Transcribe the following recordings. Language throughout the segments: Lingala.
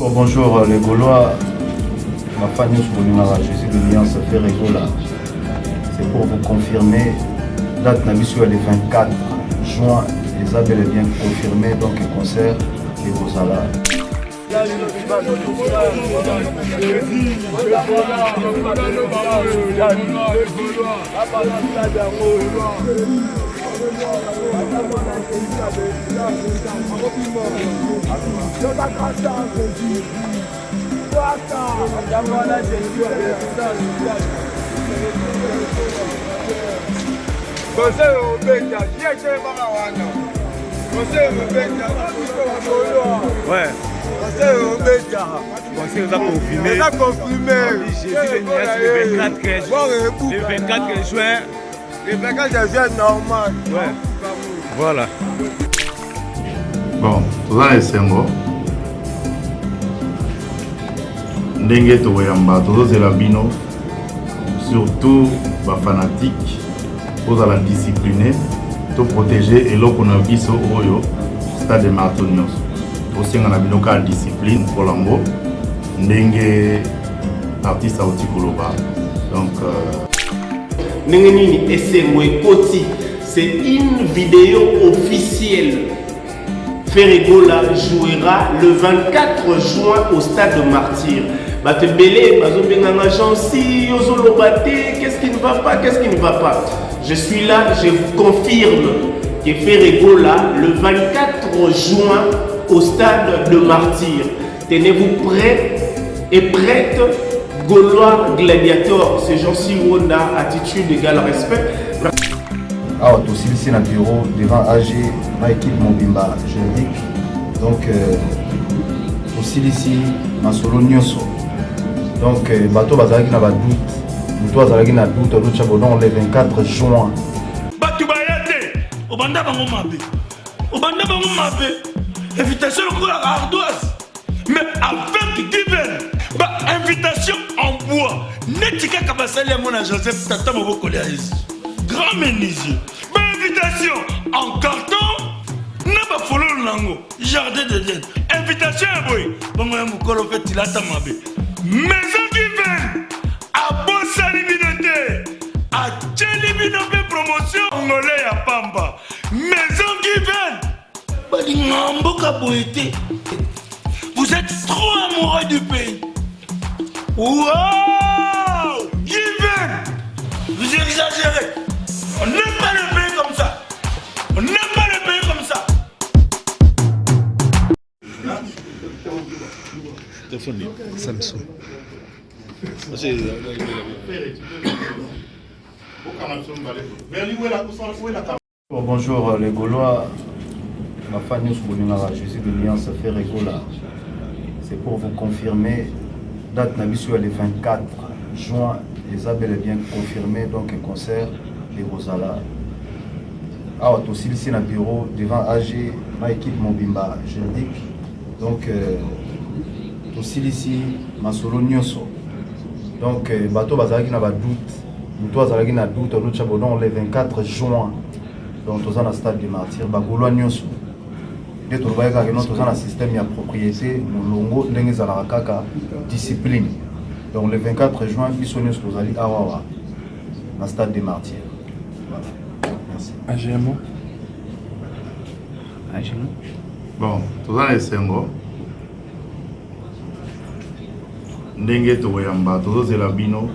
Oh, bonjour les Gaulois, ma famille Jésus de l'Alliance Ferregola. C'est pour vous confirmer, date Nabisu le 24 juin, les a bel et bien confirmé, donc le concert de Bozala. Ouais. On s'est confirmé. Le 24 juin. Le 24 juin normal. Ouais. Voilà. Bon, tout ça est sengo. Ndenge to yamba, tout ça c'est la bino. Surtout les fanatiques, pour la discipliner, pour protéger et l'eau qu'on a vu sur Oyo, stade de Martonios. Aussi on a vu la discipline pour l'ambo. Ndenge artiste à Otikoloba. Donc Nengenini Esemwe Koti, c'est une vidéo officielle. Ferregola jouera le 24 juin au stade de Martyr. Batebele, Bazobenganga Jansi, Yozolobate, qu'est-ce qui ne va pas, qu'est-ce qui ne va pas? Je suis là, je vous confirme que Ferregola le 24 juin au stade de Martyr. Tenez-vous prêts et prêtes, Gaulois gladiator, c'est Jansi Wonda, attitude égale respect. Ah, aussi ici dans le bureau, devant AG, ma équipe Mobimba juridique. Donc, aussi ici, ma solo Nyoso. Donc, bateau bazalaki na doute. Bateau bazalaki na doute, l'autre chabodon le 24 juin. Bateau bayate, obanda bango mabe. Obanda bango mabe. Invitation au la ardoise. Mais avec Given, invitation en bois. Netika kabasali à mon Joseph Tata Moboko Léaïs. Grand menuisier. Invitation en carton. N'a pas follow lango. Jardin de Dieu. Invitation à boy. Bon, moi, mon colo fait il a ta mabe. Maison Given. À Bossa Libinoté. À Tchelibinoté promotion. Angolais à Pamba. Maison Given. Balingamboka boété. Vous êtes trop amoureux du pays. Wow! Given! Vous exagérez. On n'aime pas le pays comme ça. On n'aime pas le pays comme ça. Samsung. Oh, bonjour les Gaulois, ma famille Jésus de l'Alliance Ferregola. C'est pour vous confirmer, date Nabisu le 24 juin, les a bel et bien confirmé, donc un concert de Bozala. Ah, aussi ici dans le bureau, devant AG, ma équipe Mobimba juridique. Donc, aussi ici, ma solo Nyoso. Donc, bateau bazalaki na doute. Bateau bazalaki na doute, l'autre chabodon le 24 juin. Donc, tous dans le stade de Martyr, Bagoulois Nyoso. Et tout le monde dans un système de propriété, nous avons discipline. Donc le 24 juin, nous allons à Awawa, dans le stade des Martyrs. Voilà. Merci. AGMO. bon, tout ça est sengo. Ndenge to yamba, tout ça c'est la bino.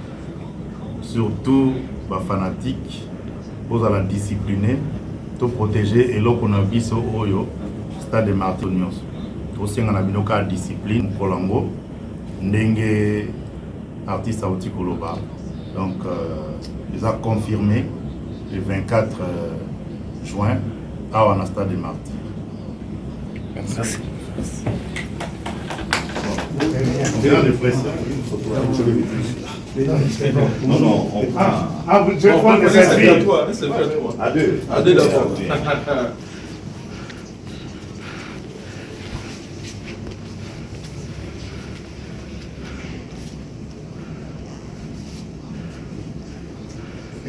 Surtout les fanatiques, pour la discipliner, pour protéger et l'eau qu'on a vu sur Oyo. Stade de Martonios. Aussi on a vu la discipline pour l'ambo. Ndenge artiste à Otikoloba. Donc ils ont confirmé le 24 juin à stade de Martyr. Merci. Non, non, on prend. Ah, vous devez prendre des selfies. À deux. À deux d'abord.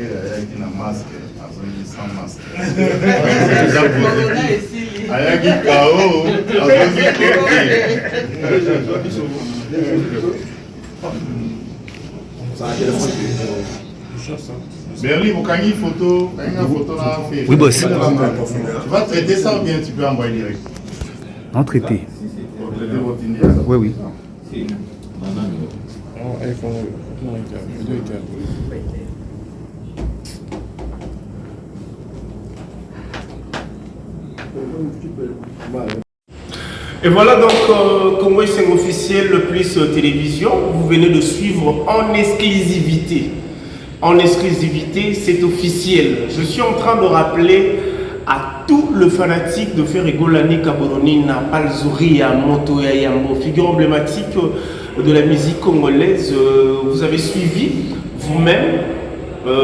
Avec un masque, sans masque. ayaki KO azoki Berly, vous gagnez photo, oui, boss. Tu vas traiter ça ou bien tu peux envoyer direct? Non, traité. Oui, oui. Et voilà donc Congo Esengo officiel le plus télévision. Vous venez de suivre en exclusivité. En exclusivité, c'est officiel. Je suis en train de rappeler à tout le fanatique de Ferregolani Kaboronina, Palzouria, Motoya Yambo, figure emblématique de la musique congolaise. Vous avez suivi vous-même.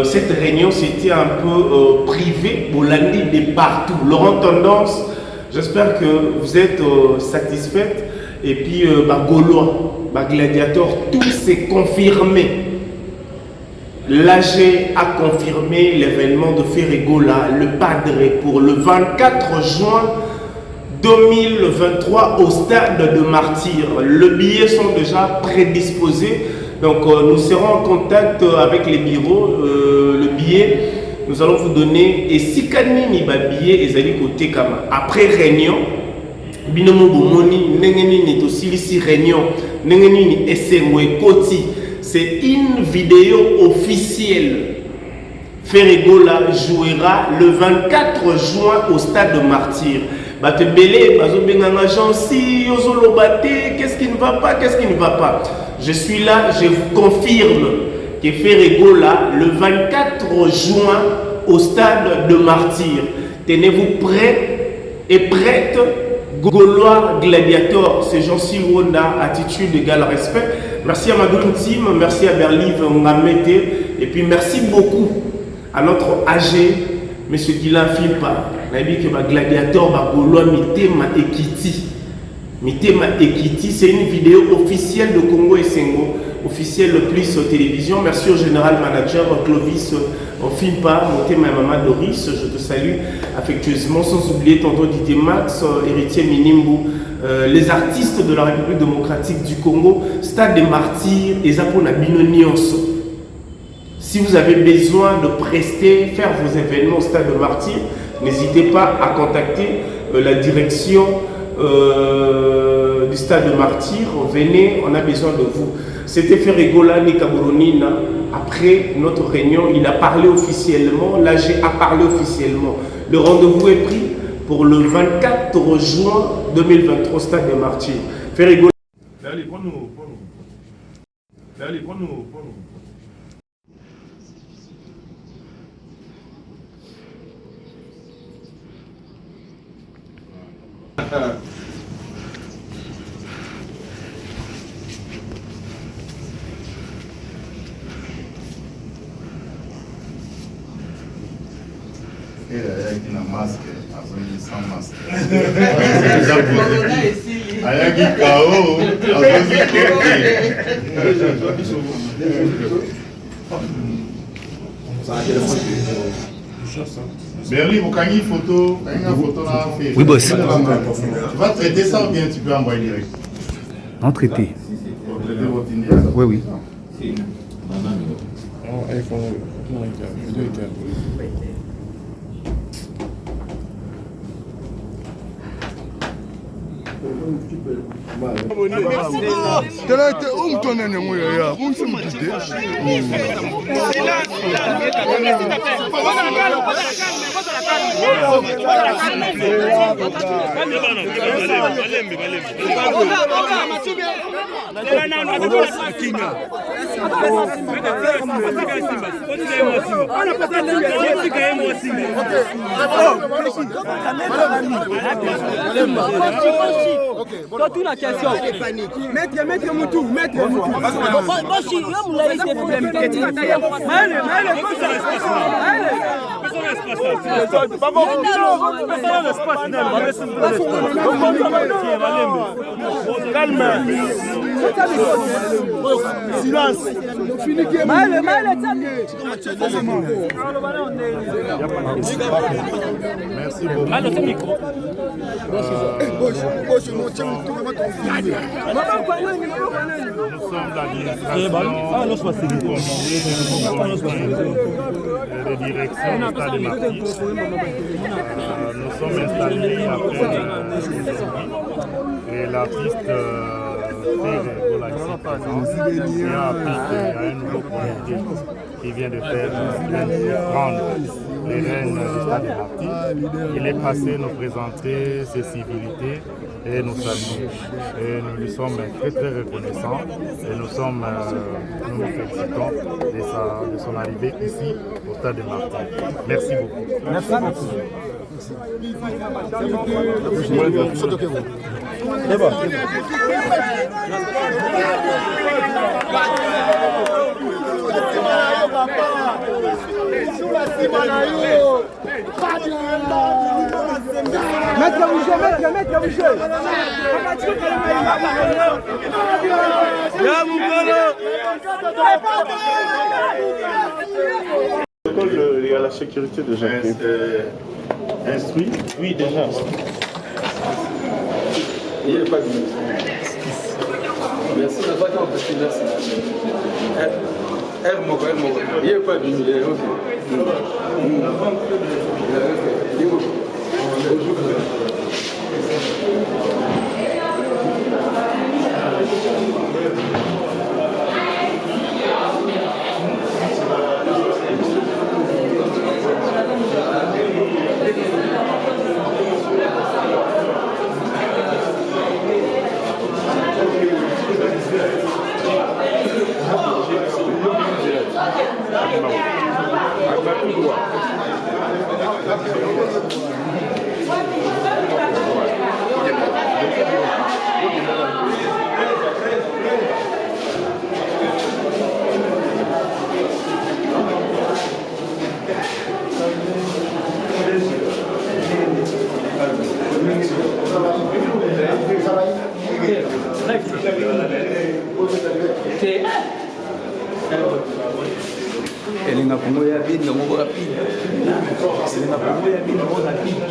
Cette réunion, c'était un peu privé, Bolandi de partout. Laurent Tendance, j'espère que vous êtes satisfaite. Et puis, Gaulois, Gladiator, tout s'est confirmé. L'AG a confirmé l'événement de Ferregola, le Padre, pour le 24 juin 2023 au stade de Martyrs. Les billets sont déjà prédisposés. Donc nous serons en contact avec les bureaux. Le billet, nous allons vous donner. Et si Kanini ba billet ezali côté kama après réunion, binomo bomoni nengeni ni to silisi réunion, nengeni ni esemwe koti. C'est une vidéo officielle. Ferregola jouera le 24 juin au stade de Martyrs. Batebele, bazobenganga Jansi, Ozolobate, qu'est-ce qui ne va pas, qu'est-ce qui ne va pas? Je suis là, je vous confirme que Ferregola le 24 juin au stade de Martyrs. Tenez-vous prêts et prêtes. Gaulois Gladiator, c'est Jansi Wonda, attitude égal respect. Merci à ma Dream Team, merci à Berliv Ngamete, et puis merci beaucoup à notre AG, M. Dylan Philpa. On a dit que Gladiator, Gaulois Mitema Ekiti. Mitema Ekiti, c'est une vidéo officielle de Congo Esengo, officielle le plus télévision. Merci au général manager Clovis Philpa, Motema Maman Doris, je te salue affectueusement, sans oublier tonton Didier Max, héritier Minimbu, les artistes de la République démocratique du Congo, Stade des Martyrs et Zapona Binonionso. Si vous avez besoin de prester, faire vos événements au Stade des Martyrs, n'hésitez pas à contacter la direction du Stade de Martyrs. Venez, on a besoin de vous. C'était Ferregola Nikaboronina. Après notre réunion, il a parlé officiellement, l'AG a parlé officiellement. Le rendez-vous est pris pour le 24 juin 2023 au Stade des Martyrs. Ferregola. ayaki na masque azongi sans masque ayaki KO azongi Berly, vous gagnez photo na fait. Oui, boss. Tu vas traiter ça ou bien tu peux envoyer direct? Non, traité. Oui, oui. Toute la question. Maître Moutou, maître Moutou. Calme. Silence. Merci beaucoup. Nous sommes de direction du Stade de Martyrs. Nous sommes installés après et l'artiste Ferre Egola ici présent qui a appris qu'il y a un nouveau comité qui vient de prendre les rênes du Stade de Martyrs. Il est passé nous présenter ses civilités et nous saluer. Et nous lui sommes très très reconnaissants et nous nous félicitons de son arrivée ici au Stade de Martyrs. Merci beaucoup. Merci beaucoup. Il y a la sécurité déjà instruit. Oui, déjà. Il n'y a pas de merci, la vague en fait, merci. Il n'y a pas de Elenga Congo ya bino mo rapide. Elenga Congo ya bino mo rapide.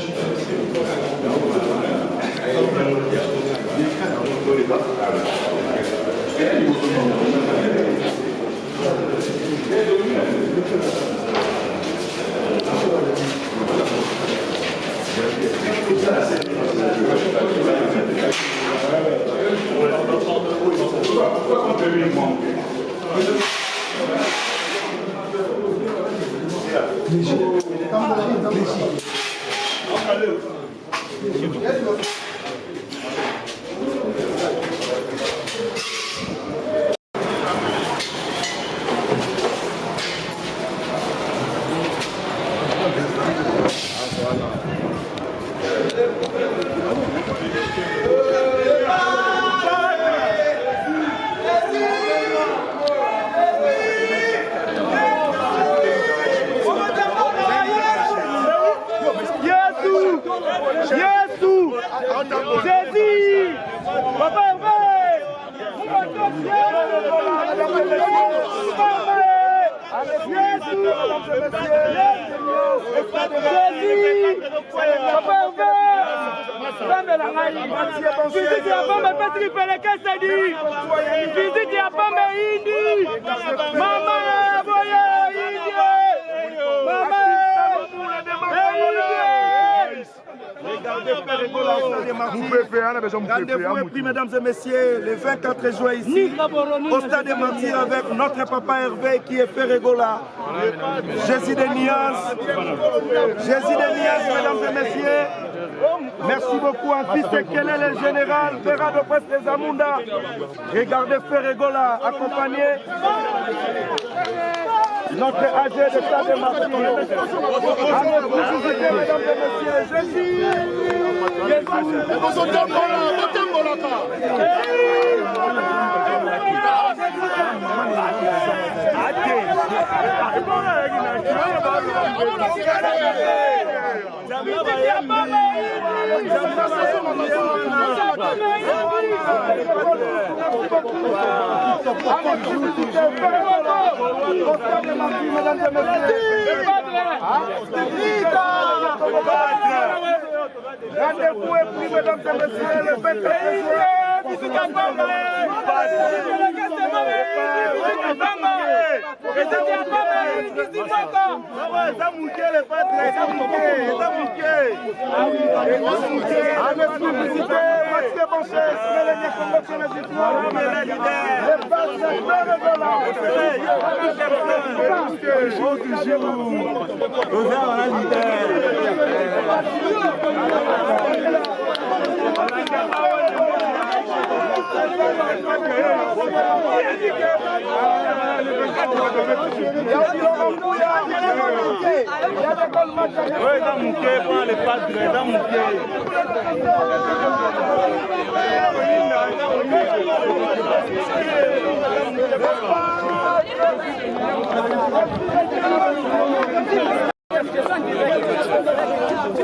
Rendez-vous est pris, mesdames et messieurs, le 24 juin ici, au Stade des Martyrs avec notre papa Hervé qui est Ferre Egola. Jésus de Nias, mesdames et messieurs. Merci beaucoup, en fils de quel est le général Ferra de Prestes Zamunda. Regardez Ferre Egola accompagné notre AG de Stade des Martyrs. Alors, vous visitez, mesdames et messieurs, Jésus. Jésus. Rendez-vous est pris, mesdames et messieurs, le 24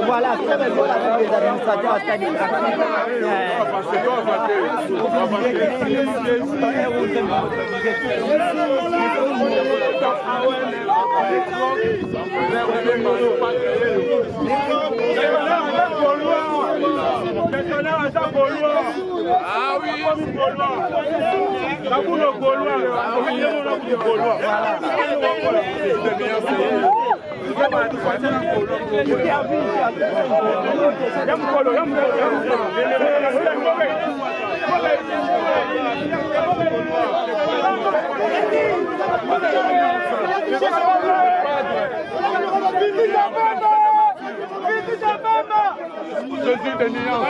Voilà, très bien, avec les administrateurs ah oui, Jésus de Niance.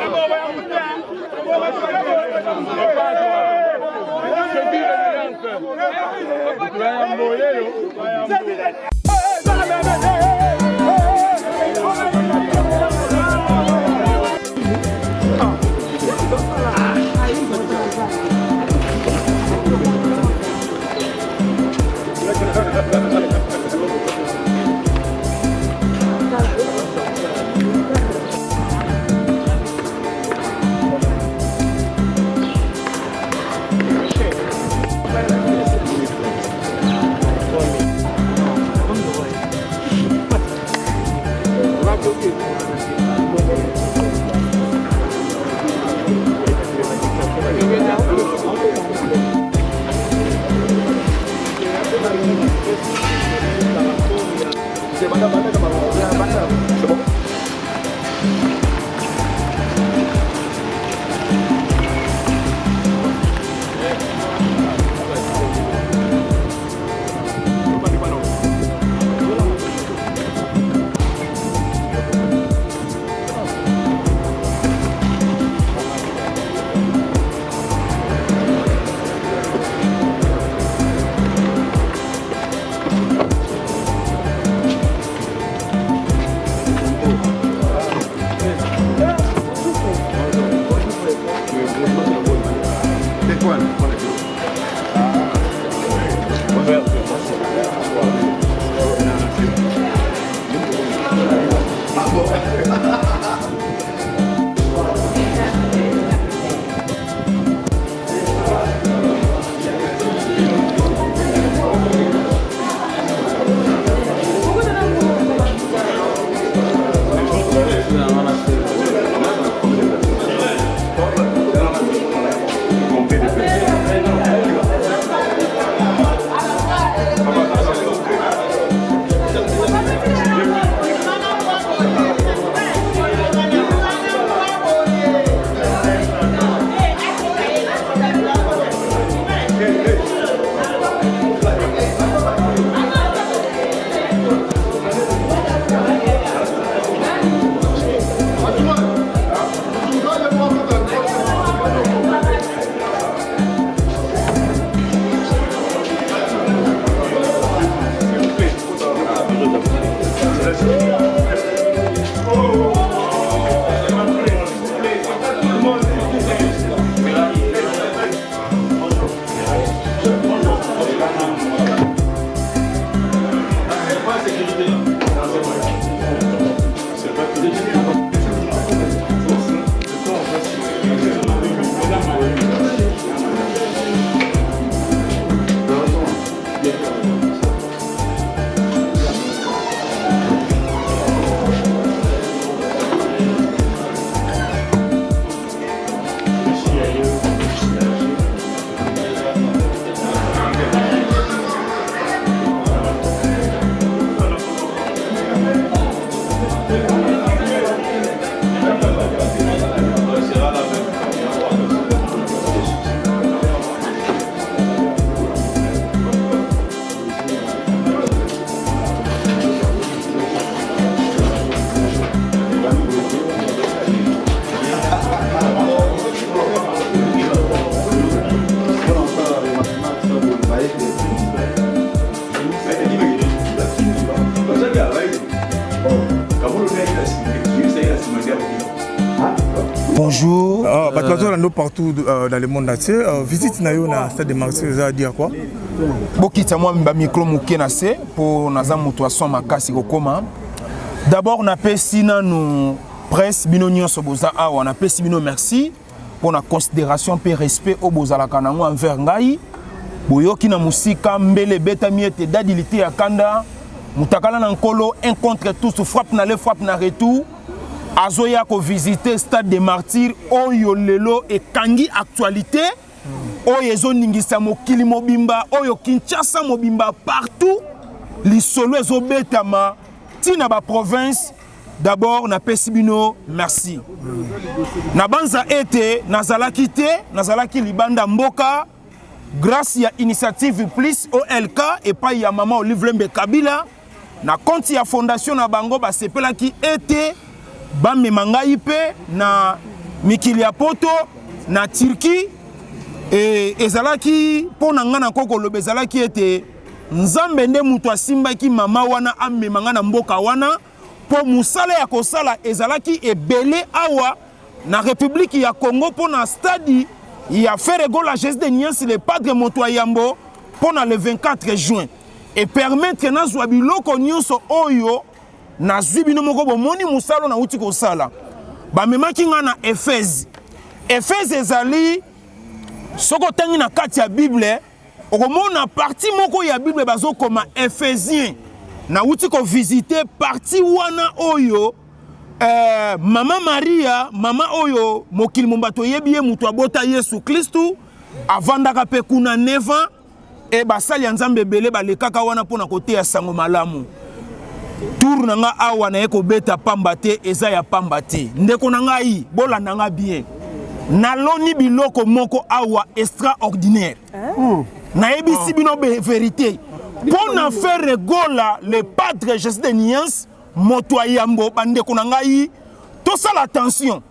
Compte de Bonjour. Partout dans le monde entier. Visite Nayo na Stade de Martyrs, ça veut dire quoi? Bokita moi mba micro muke na se pour naza muto aso makasi kokoma. D'abord na pesi na nous presse bino nyonso boza awa na pesi bino merci pour la considération et respect au bozala kanango envers ngai. Boyoki na musika mbele beta miete dadilité ya kanda mutakala na nkolo un contre tous frappe na le frappe na retour. Azoya ko visiter Stade des Martyrs oyo lelo e kangi actualité oyo ezo ningisa mokili mobimba oyo Kinshasa mobimba partout lisolo ezo betama tina ba province. D'abord na pesibino merci na banza ete nazalaki te nazalaki libanda mboka grâce ya initiative plus OLK et pas ya maman Olive Lembe Kabila na compte ya fondation na bango ba sepelaki ete ba memangai pe na mikili ya poto na Turquie et ezalaki pona ngana koko lobe ezalaki ete nzambe nde mutu asimbaki mama wana amemanga na mboka wana po musala ya kosala ezalaki ebele awa na République ya Congo pona stade ya Ferregola Jésus de Nias le padre Moto Yambo pona le 24 juin et permettre na zwa biloko nyonso oyo na zibino moko bomoni musalo na uti kosala ba memaki nga na Éphèse ezali soko tangi na kati ya Bible okomona parti moko ya Bible bazokoma Éphésien na uti ko visiter parti wana oyo mama Maria mama oyo mokili mombato yebiye mutu abota Yesu Kristu avandaka pe kuna 9 ans e basali ya nzambe belé balekaka wana pona kote ya sango malamu tour nanga awa na eko beta pamba te eza ya pamba te ndeko nanga yi bolanda nga bien naloni biloko moko awa extraordinaire na ebisi bino vérité pour na faire regola le padre Jésus de Nias Moto Yambo bandeko nanga yi to sala attention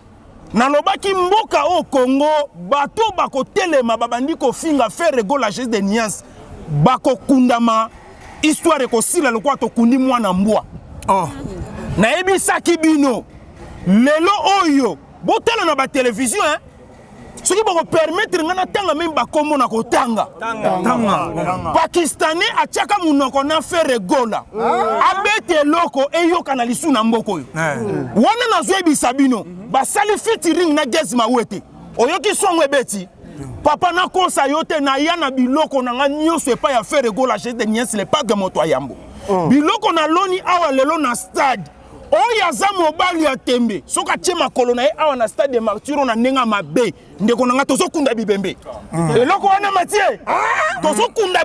nalobaki mboka au Congo bato bako telema babandi ko finga faire regola Jésus de Nias bako kundama histoire ko sila lokwa to kundi mwana mbwa na ebisaki bino lelo oyo botala na ba télévision ce qui va permettre ngana tanga même ba komo na kotanga Pakistanais achaka munoko na faire gola abete loko eyoka na lisu na mboko yo wana na zwebi sabino ba sali featuring na Gezma wete oyoki songwe beti papa na kosa yote na yana biloko na nyonso epa ya faire gola Jésus de Nias le padre Moto Yambo biloko na loni awa lelo na stade oya za mobali ya tembe soka chema kolona e awa na Stade de Martyrs na nenga mabe ndeko nanga tozokunda bibembe eloko wana matie tozokunda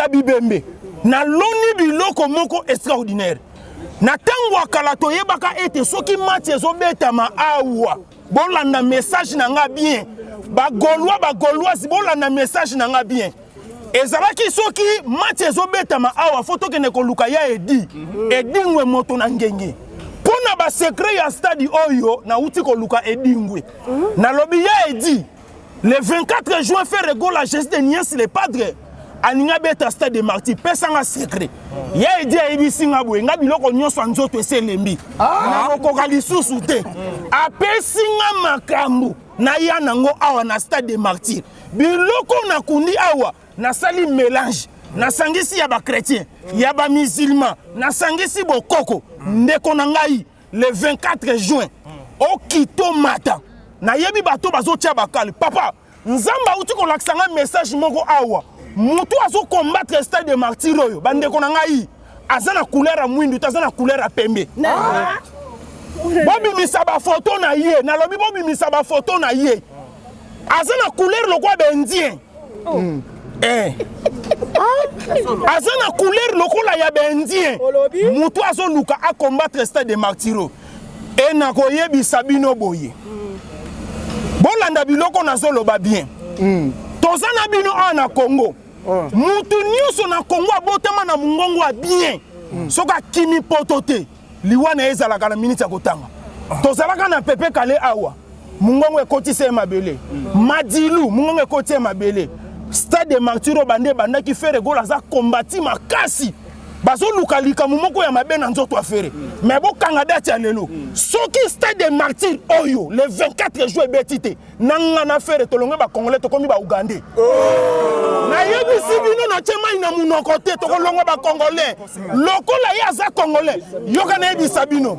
bibembe na loni biloko moko extraordinaire na tango akala toyebaka ete soki match ezobetama awa bolanda message na nga bien bagoloise bolanda message na nga bien ezalaki soki match ezobetama awa foto kene koluka ya edingwe moto na ngenge pona ba secret ya stade oyo na uti koluka edingwe na lobi ya edi le 24 juin faire gola Jésus de Nias le padre aninga beta Stade de Martyrs pesa nga secret ya edi ebisi nga boye nga biloko nyonso nzoto eselembi na kokoka lisusu te apesi nga makambo na ya nango awa na Stade de Martyrs biloko na kundi awa na sali mélange na sangisi ya ba chrétien ya ba musulman na sangisi bokoko ndeko na ngai le 24 juin au Kito mata na yebi bato bazotia bakali papa nzamba uti ko laksanga message moko awa mutu azo combattre Stade de Martyrs oyo bandeko na ngai azana couleur mwindu tazana couleur pembe bobi misaba photo na ye na lobi bobi misaba photo na ye azana couleur lokwa bendien azana couleur lokola ya bendien mutu azo luka a combattre Stade de Martyrs et na koyebi sabino boye bolanda biloko nazo loba bien tozana bino ana Congo mutu nyonso na Congo abotama na mungongo a bien soka kimi potote liwana ezalaka na minute ya kotanga tozalaka na pepe kale awa mungongo ekotise mabele madilu mungongo ekotise mabele Stade de Martyrs bande banda ki faire gola za kombati makasi bazo lukalika mumoko ya mabe na nzoto affaire mais bo kanga date ya lelo soki stade des martyrs oyo le 24 juin betité nanga na faire tolonge ba congolais to komi ba ougandais na yebi sibino na chema ina munoko te to kolonga ba congolais lokola ya za congolais yoka na yebi sabino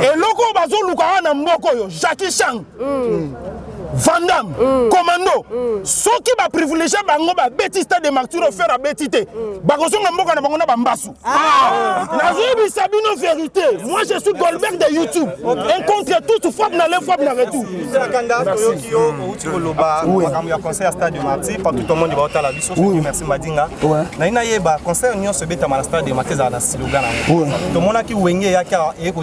et loko bazo luka na mboko yo Jackie Chan Van Damme, Commando, ceux qui va privilégier bango ba beti stade de martyrs faire à betité. Bakosonga mboka na bango na bambasu. Nazobi Sabino vérité. Moi je suis Goldberg de YouTube. Un contre tout frappe na le frappe na retour. Merci. Conseil à stade de martyrs par tout le monde va la biso. Merci Madinga. Na ina yeba conseil union se beta na stade de martyrs na slogan. To mona ki wenge yaka e ko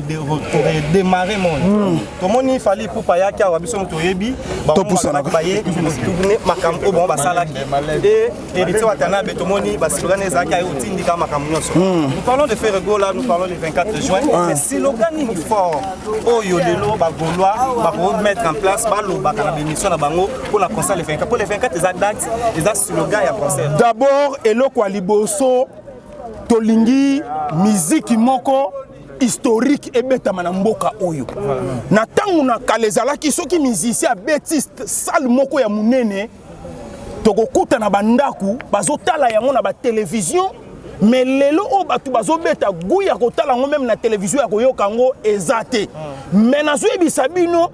démarrer mon. To moni fali pour pa yaka wa biso to yebi. To poussa na baye tourner makam o bon basala et héritier watana betomoni basilogane zaki ayo tindika makam nyonso. Nous parlons de Ferregola, nous parlons le 24 juin. C'est slogan ni fort. Oh yo lelo ba gaulois ba mettre en place ba lo ba kana émission na bango pour la concert le 24 pour le 24 des dates des slogan ya concert. D'abord eloko liboso tolingi musique moko historique et beta manamboka oyo. Na tangu na kalezala ki soki musicien betiste sal moko ya munene toko kuta na bandaku bazotala yango na ba télévision mais lelo o batu bazobeta guya kotala ngo même na télévision ya koyoka ngo ezate. Mais nazo ebisa bino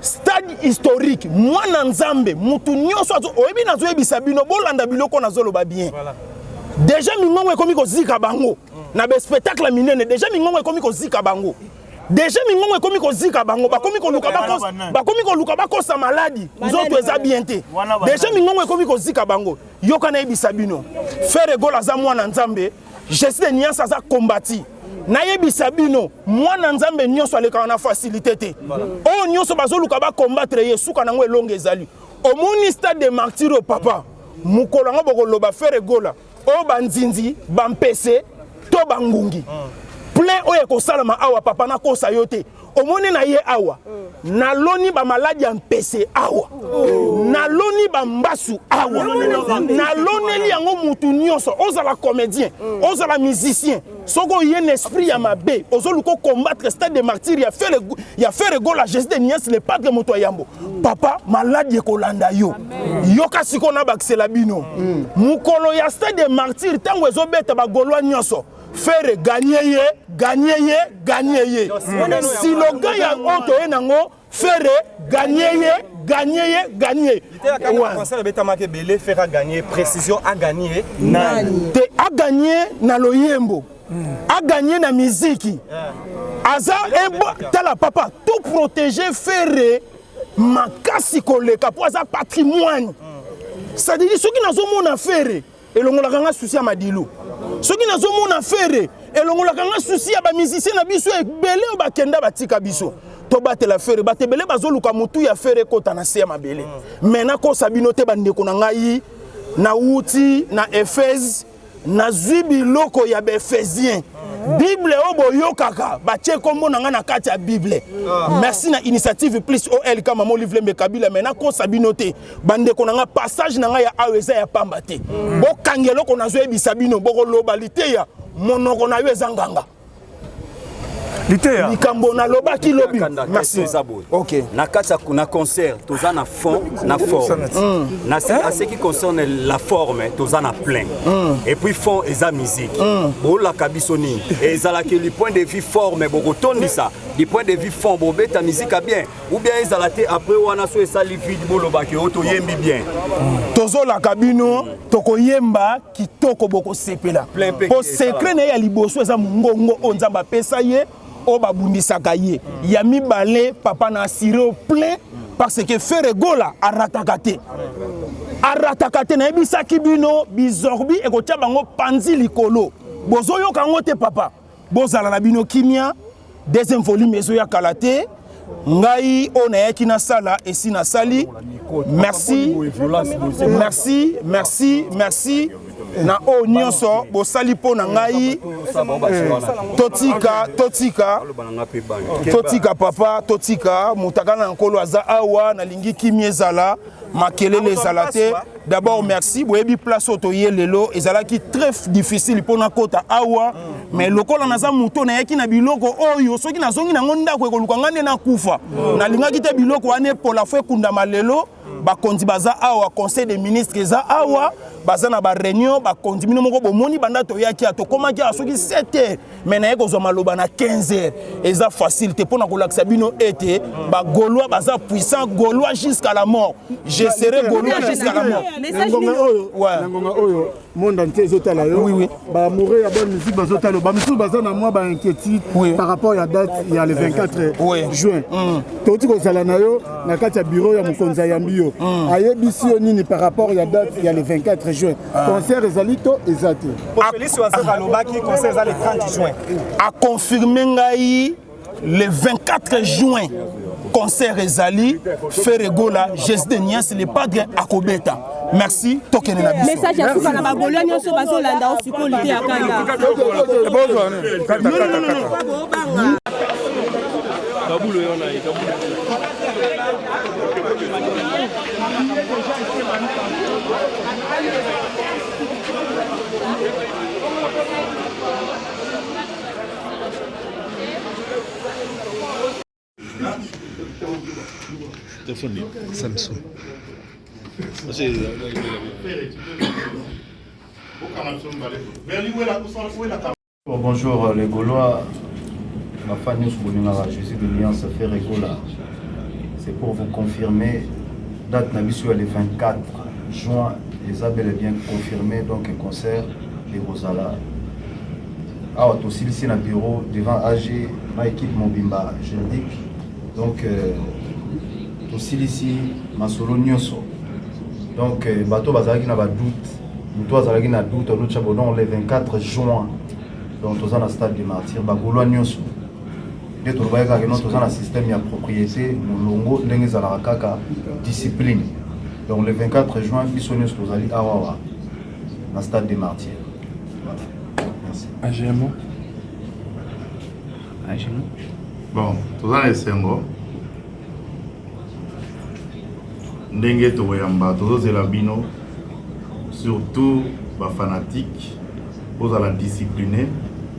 stade historique mwana nzambe mutu nyonso oyebi nazo ebisa bino bolanda biloko nazoloba bien. Déjà mingongo ekomi kozika bango na be spectacle minene déjà mingongo ekomi kozika bango déjà mingongo ekomi kozika bango bakomi koluka bakosa maladi nzoto eza bien te déjà mingongo ekomi kozika bango yoka na yebisa bino Ferregola za mwana nzambe Jésus de Nias aza kombati na yebisa bino mwana nzambe nyonso aleka na facilité te o nyonso bazoluka ba combattre Yesu kana ngo elonge ezali omoni stade de martyrs papa mukolo ngo bokoloba Ferregola o banzinzi bampese to bangungi plein oye ko salama awa papa na kosa yote omoni na ye awa na loni ba maladi ya mpese awa na loni ba mbasu awa na loneli yango mutu nyonso ozala comédien ozala musicien soko ye esprit ya mabe ozoluko combattre stade de martyrs ya Ferregola Jésus de Nias le padre moto yambo papa maladi ekolanda yo yoka sikona baksela bino mukolo ya stade de martyrs tango ezobeta ba golwa nyonso faire gagner ye slogan ya auto enango faire gagner ouais conseil beta make belé faire gagner précision à gagner te a gagner na loyembo a gagner na musique aza tala papa tout protéger faire makasi koleka pour aza patrimoine ça dit ce qui nazo mona faire elongola kanga souci ya madilu soki nazomona faire elongola kanga souci ya ba musicien na biso ebele o bakenda batika biso to batela faire batebele bazoluka mutu ya faire kota na se ya mabele mena ko sabino te bandeko na ngai na uti na Efes na zubi loko ya Efésien Bible obo yokaka batie kombo na nga na kati ya Bible. Merci na initiative plus OL kama mo livre me kabila mena ko sabino te bande ko nga passage na nga ya aweza ya pamba te. Bo kangelo ko nazo ebisa bino boko loba liteya monoko na yo ezanganga. Liteya likambo na loba ki lobi. Merci. OK. Na kati na concert toza na fond na forme. Na ce qui concerne la forme toza na plein. Et puis fond eza musique. Bo la kabisoni et ezala que du point de vue forme boko tondisa du point de vue fond bo beta musique bien ou bien ezala te après wana so esali vide bo loba ke oto yembi bien. Tozo la kabino toko yemba kitoko boko sepela. Po secret na ya liboso eza mungongo onzamba pesa ye o babundisaka ye ya mibale papa na assuré au plein parce que Ferregola aratakate na ebisaki bino bizorbi ekotia bango panzi likolo bozoyoka ngo te papa bozala na bino kimia deuxième volume ezoya kalate ngai ona yaki na sala esi na sali merci na o nyonso bosali po na ngai totika papa totika mutakana nkolo aza awa na lingi kimi ezala makelele ezala te D'abord, merci. Vous avez place au toyer lelo. Et ça qui très difficile pour na kota awa. Mais le col en a mouton na yaki na biloko oyo. Ceux qui na zongi na ngonda ko lukangane na kufa. Na linga kita biloko ane pour la fois kunda malelo. Ba kondi baza awa conseil des ministres eza awa. Baza na ba réunion ba kondi mino moko bomoni banda to yaki ato koma ki asoki 7h. Mais na yeko zo maloba na 15h. Eza facilité pour na kolakisa bino ete ba Gaulois baza puissant Gaulois jusqu'à la mort. Je serai Gaulois jusqu'à la mort. Ngonga oyo monde entier zotala yo. Oui. Ba mourir ya bonne musique bazotala ba musique baza na moi ba inquiétude par rapport à date il y a le 24 juin. Toti ko sala na yo na kati ya bureau ya mokonza ya mbio. Ayebisi yo nini par rapport à date il y a le 24 juin. Concert ezalito ezate. Félix Wazeka lobaki concert ezali le 30 juin. A confirmé ngai le 24 juin. Concert Ezali, Ferregola, Jésus Nias, le padre Akobeta. Merci. Message à tout le monde. Nous sommes à Zolanda, aussi qualité à Kanda. Samsung. Bonjour les Gaulois, ma famille je suis de l'Alliance Ferregola. C'est pour vous confirmer, date Nabisu le 24 juin, les a bel et bien confirmé donc un concert de Rosala. Ah, aussi ici dans le bureau devant AG, ma équipe Mobimba juridique. Donc aussi ici, ma solo Nyoso. Donc bateau bazalaki na ba doute, muto azalaki na doute au Chabodon le 24 juin. Donc tous en stade de martyr, ba Gaulois Nyoso. Dès to bayaka que nous tous en système ya propriété, mulongo ndenge za kaka discipline. Donc le 24 juin, biso Nyoso tozali awawa na stade de martyr. AGMO. Bon, tous en esengo. Ndenge toyamba tozozela bino surtout ba fanatique pour la discipliner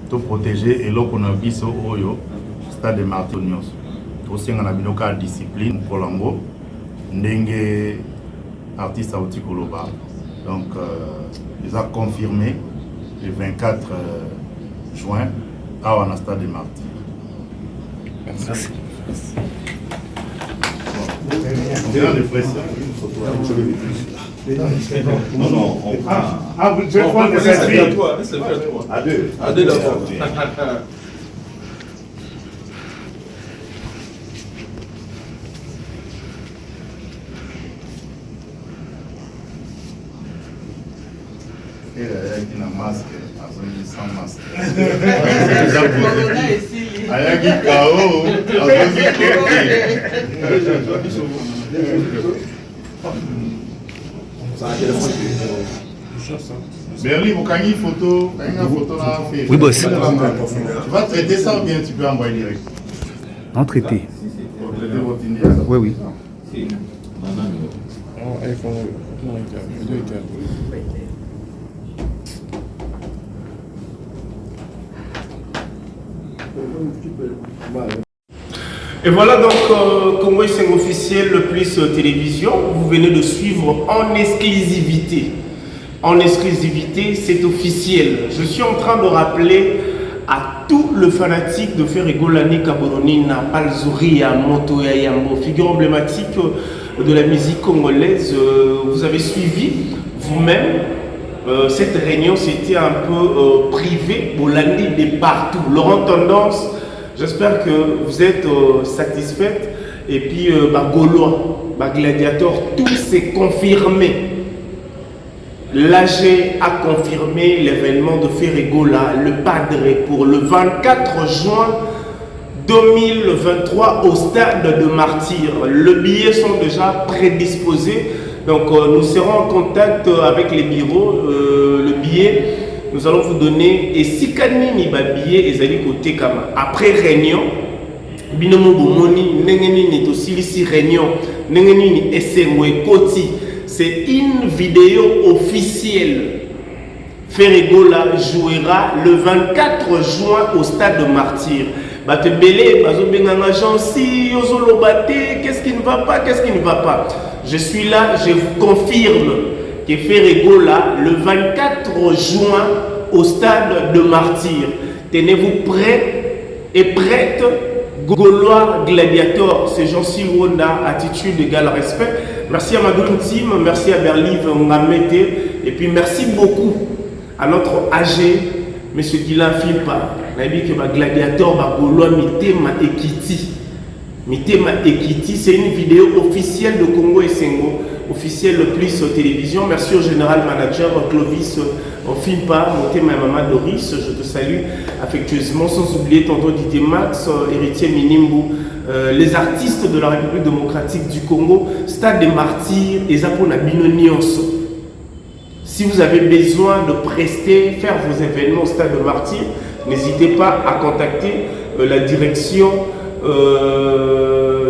to protéger eloko na biso oyo stade de Martinios to senga na bino ka discipline kolango ndenge artiste auti koloba donc ils ont confirmé le 24 juin à la stade de Martyrs. Merci. Non, non, on prend. Ah, je vais prendre cette fille. À deux. À deux d'abord. Et là, il y a un masque, sans masque. Ayaki Kao, Berly, vous avez une photo, oui, boss. Tu vas traiter ça ou bien tu peux envoyer direct? Non, traité. Oui, oui. Et voilà donc Congo c'est officiel le plus télévision. Vous venez de suivre en exclusivité. En exclusivité, c'est officiel. Je suis en train de rappeler à tout le fanatique de Ferregola Kaboroni, Palzuri, Moto et Yambo, figure emblématique de la musique congolaise. Vous avez suivi vous-même. Cette réunion, c'était un peu privé, Bolandi de partout. Laurent Tendance, j'espère que vous êtes satisfaite. Et puis, Gaulois, Gladiateur, tout s'est confirmé. L'AG a confirmé l'événement de Ferregola, le padre, pour le 24 juin 2023 au stade de Martyrs. Les billets sont déjà prédisposés. Donc nous serons en contact avec les bureaux. Le billet, nous allons vous donner. Et si Kanini ba billet ezali côté kama après réunion, binomo bomoni nengeni ni to silisi réunion, nengeni ni esemwe koti c'est une vidéo officielle. Ferregola jouera le 24 juin au stade de Martyr. Qu'est-ce qui ne va pas? Qu'est-ce qui ne va pas? Je suis là, je vous confirme que Ferregola le 24 juin au stade de Martyr. Tenez-vous prêts et prêtes. Gaulois Gladiator, c'est Jean-Cy Wonda, attitude égal respect. Merci à ma Dream Team, merci à Berlive Ngamete, et puis merci beaucoup à notre AG, M. Guilain Filpa. On a dit que ma Gladiator, ma Gaulois, Mitema Ekiti. Mitema Ekiti, c'est une vidéo officielle de Congo et Sengo, officielle plus télévision. Merci au général manager Clovis Filpa, Motema et Maman Doris, je te salue affectueusement, sans oublier tonton Didier Max, héritier Minimbu, les artistes de la République démocratique du Congo, Stade des Martyrs et Zapona Binonionso. Si vous avez besoin de prester, faire vos événements au Stade des Martyrs, n'hésitez pas à contacter la direction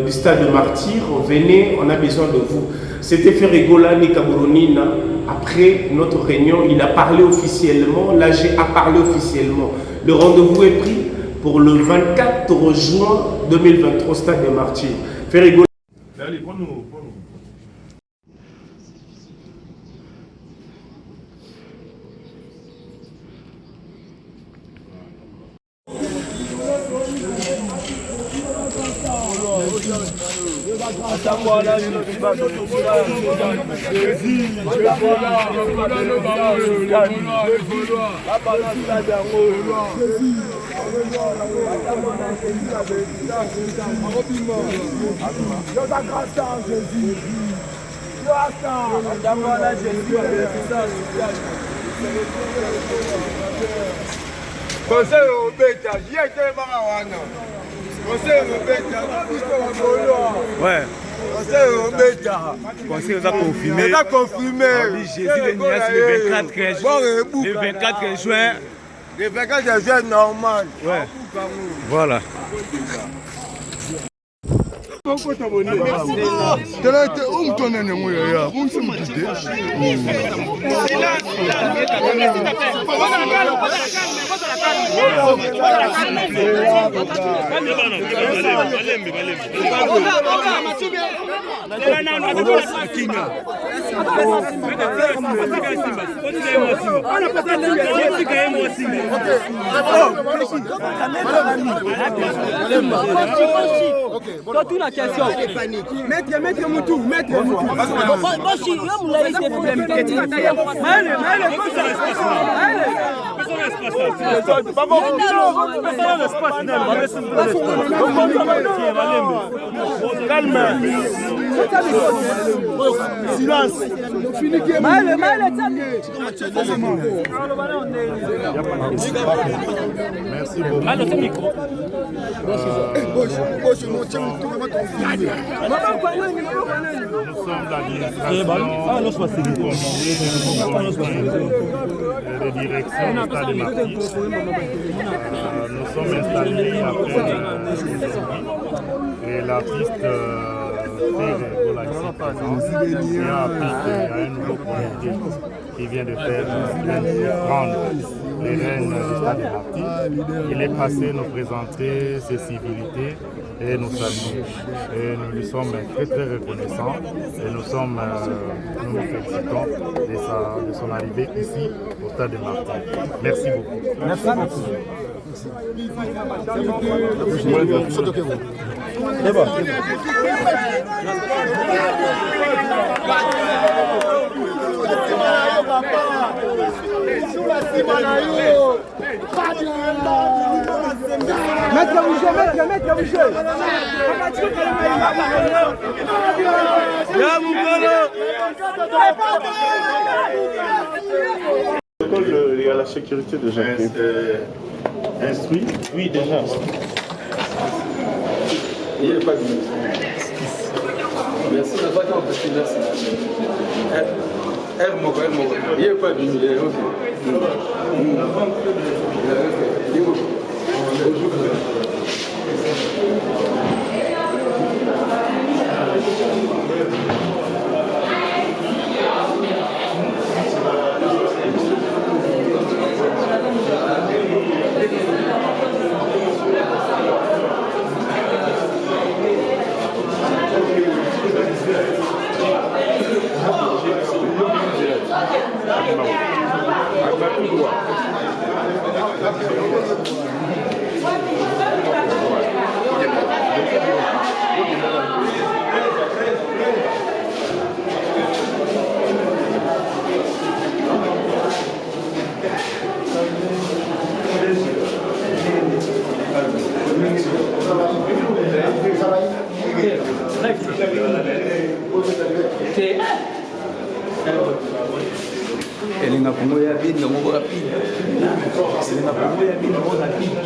du Stade de Martyrs. Venez, on a besoin de vous. C'était Ferregola Nikaburonina. Après notre réunion, il a parlé officiellement, l'AG a parlé officiellement. Le rendez-vous est pris pour le 24 juin 2023 au Stade des Martyrs. Ferregola. Allez, prends-nous. Conseil au bêta, j'y étais marawana. Conseil au bêta, ouais. Conseil au bêta. Conseil vous a confirmé. Il a confirmé. Jésus le Nias le 24 juin. Le 24 juin normal. Ouais. Voilà. La question. Maître Moutou, maître Moutou. Calme. Silence. Merci beaucoup. Nous sommes l'administration de direction du Stade des Martyrs. Nous sommes installés après et l'artiste Ferregola ici présent qui a appris qu'il y a un nouveau projet qui vient de faire prendre les rênes du Stade des Martyrs. Il est passé nous présenter ses civilités et nous saluer. Et nous lui sommes très très reconnaissants et nous nous félicitons de son arrivée ici au Stade des Martyrs. Merci beaucoup. Merci beaucoup. Maître Boucher. Il y a la sécurité déjà instruit. Oui, déjà. Il n'y a pas de merci, merci. R Moko. Il n'y a pas de elenga kongo ya bino moko rapide elenga kongo ya bino moko rapide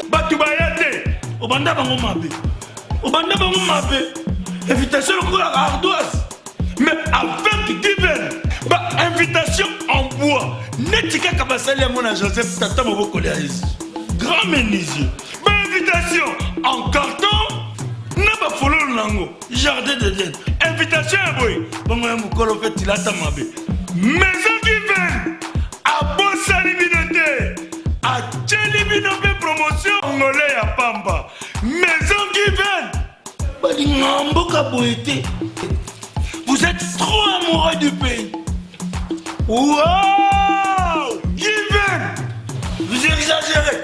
Batu bayate, obanda bango mabe. Obanda bango mabe. Invitation au ardoise. Mais avec divine, invitation en bois. Netika kabasali à mon Joseph Tata Moboko grand menuisier. Invitation en carton. Naba follow nango. Jardin de Dieu. Invitation à boy. Bango ya mukolo fait tilata mabe. Maison divine. A bossa libinote. A tchelibinope promotion. Ngolé ya pamba. Maison divine. Balingamboka boité. Vous êtes trop amoureux du pays. Wow! Given! Vous exagérez.